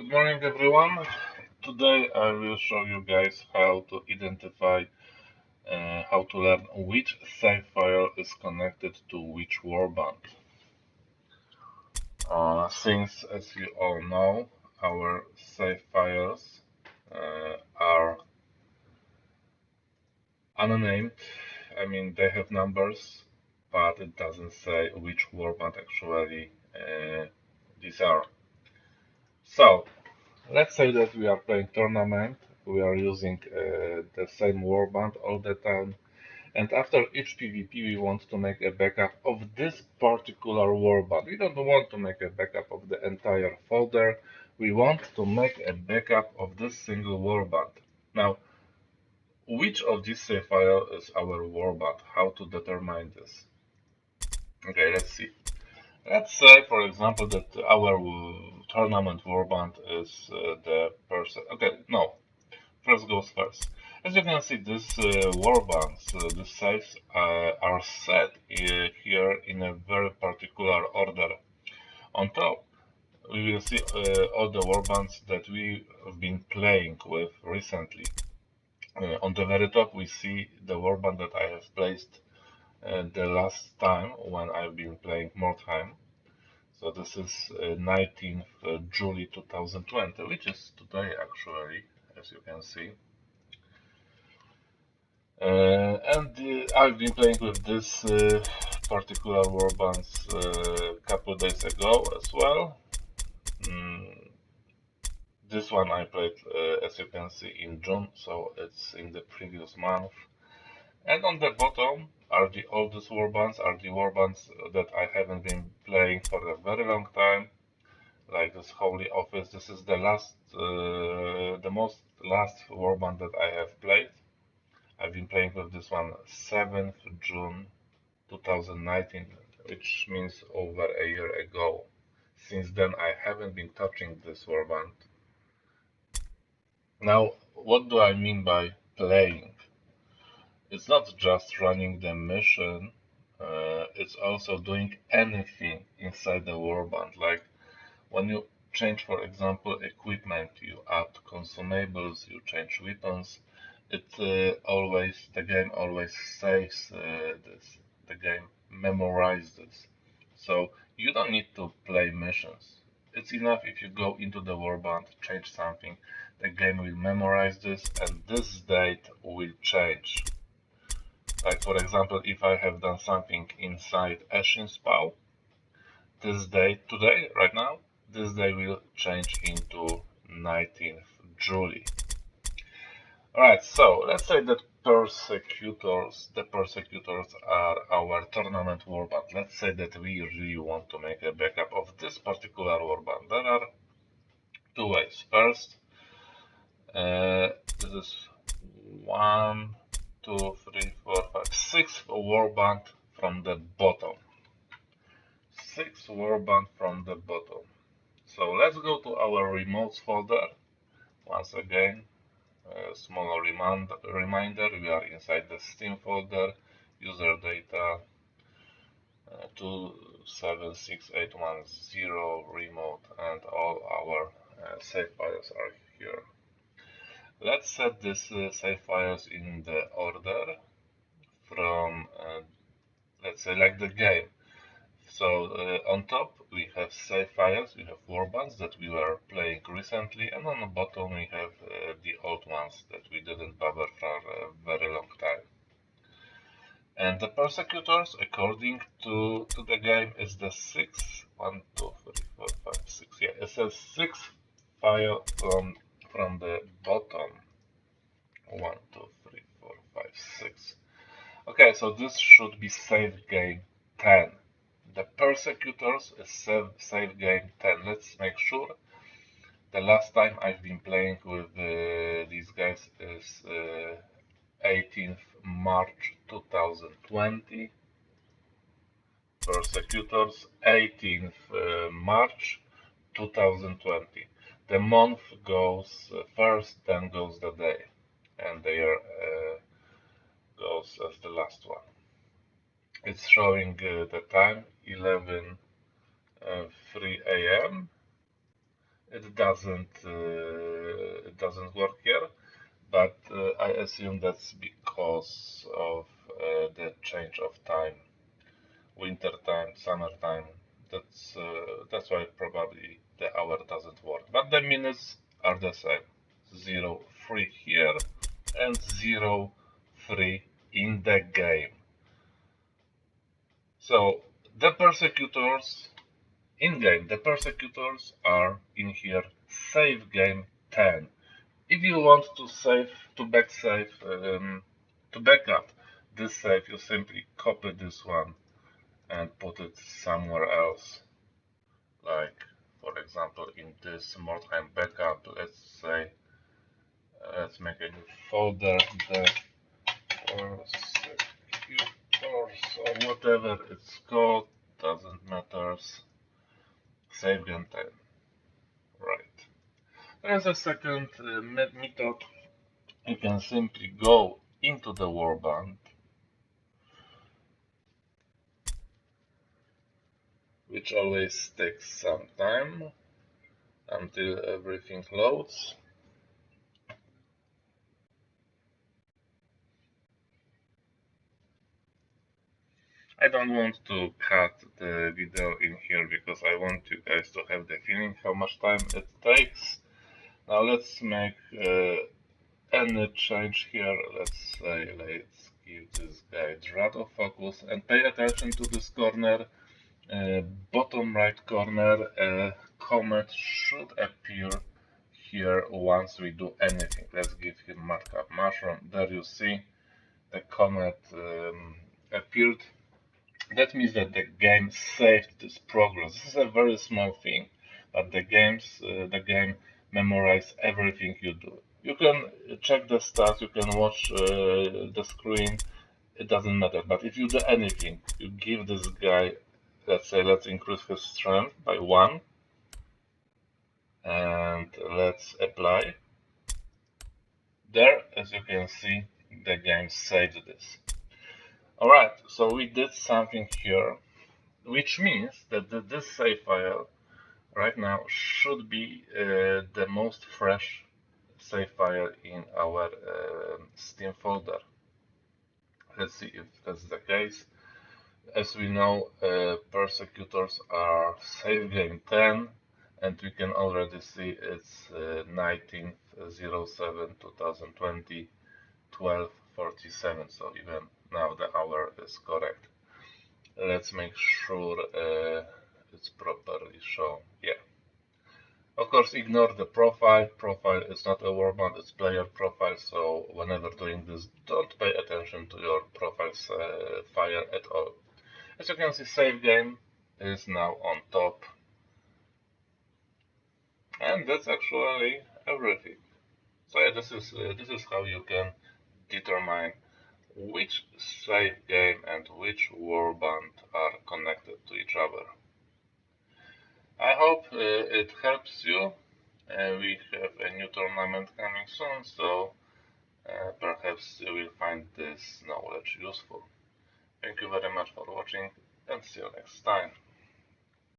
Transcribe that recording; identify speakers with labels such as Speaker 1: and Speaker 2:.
Speaker 1: Good morning, everyone. Today I will show you guys how to identify, how to learn which save file is connected to which warband. Since, as you all know, our save files are unnamed, I mean they have numbers, but it doesn't say which warband actually these are. So, let's say that we are playing tournament, we are using the same warband all the time, and after each PvP we want to make a backup of this particular warband. We don't want to make a backup of the entire folder, we want to make a backup of this single warband. Now, which of these save file is our warband? How to determine this? Okay, let's see. Let's say, for example, that our tournament warband is the person. Okay, no, first goes first. As you can see, these warbands, the saves are set here in a very particular order. On top, we will see all the warbands that we have been playing with recently. On the very top, we see the warband that I have placed the last time when I've been playing Mordheim. So this is 19th July 2020, which is today actually, as you can see. I've been playing with this particular warbands a couple days ago as well. Mm, this one I played, as you can see, in June, so it's in the previous month. And on the bottom are the oldest warbands, are the warbands that I haven't been playing for a very long time, like this Holy Office. This is the most last warband that I have played. I've been playing with this one 7th June 2019, which means over a year ago. Since then, I haven't been touching this warband. Now, what do I mean by playing? It's not just running the mission, it's also doing anything inside the warband. Like when you change, for example, equipment, you add consumables, you change weapons, the game always saves this. The game memorizes. So you don't need to play missions. It's enough if you go into the warband, change something, the game will memorize this, and this date will change. Like for example, if I have done something inside Ashen Spawn, this day, today, right now, this day will change into 19th July. Alright, so let's say that the persecutors are our tournament warband. Let's say that we really want to make a backup of this particular warband. There are two ways. First, this is 1, 2, 3, 4, 5, 6 warband from the bottom. 6 warband from the bottom. So let's go to our remotes folder. Once again, a small reminder, we are inside the Steam folder, user data 276810 remote, and all our save files are here. Let's set these save files in the order from, let's say, like the game. So on top we have save files, we have warbands that we were playing recently, and on the bottom we have the old ones that we didn't bother for a very long time. And the persecutors, according to the game, is the 6, 1, 2, 3, 4, 5, 6. Yeah, it's a 6 file from the bottom. 1, 2, 3, 4, 5, 6. Okay, so this should be save game 10. The persecutors is save game 10. Let's make sure. The last time I've been playing with these guys is 18th March 2020. Persecutors 18th March 2020. The month goes first, then goes the day, and the year goes as the last one. It's showing the time 11:03 a.m. it doesn't work here, but I assume that's because of the change of time, winter time, summer time. That's why probably the hour doesn't work. But the minutes are the same. 0, 3 here and 0, 3 in the game. So the persecutors in game, the persecutors are in here. Save game 10. If you want to save, to back save, to backup this save, you simply copy this one and put it somewhere else. Like, for example, in this Mordheim backup, let's say, let's make a new folder, the persecutors or whatever it's called, doesn't matter. Save game 10. Right. There's a second method. You can simply go into the warband, which always takes some time until everything loads. I don't want to cut the video in here because I want you guys to have the feeling how much time it takes. Now let's make any change here. Let's say let's give this guy drag of focus and pay attention to this corner. Bottom right corner, a comet should appear here once we do anything. Let's give him markup mushroom. There you see the comet appeared. That means that the game saved this progress. This is a very small thing, but the game memorizes everything you do. You can check the stats, you can watch the screen, it doesn't matter. But if you do anything, you give this guy, let's say, let's increase his strength by 1, and let's apply. There, as you can see, the game saved this. Alright, so we did something here, which means that this save file right now should be the most fresh save file in our Steam folder. Let's see if that's the case. As we know, persecutors are save game 10, and we can already see it's 19/07/2020, 12:47. So even now the hour is correct. Let's make sure it's properly shown. Yeah. Of course, ignore the profile. Profile is not a warband, it's player profile. So whenever doing this, don't pay attention to your profile file at all. As you can see, save game is now on top. And that's actually everything. So yeah, this is how you can determine which save game and which warband are connected to each other. I hope it helps you. We have a new tournament coming soon, so perhaps you will find this knowledge useful. Thank you very much for watching, and see you next time.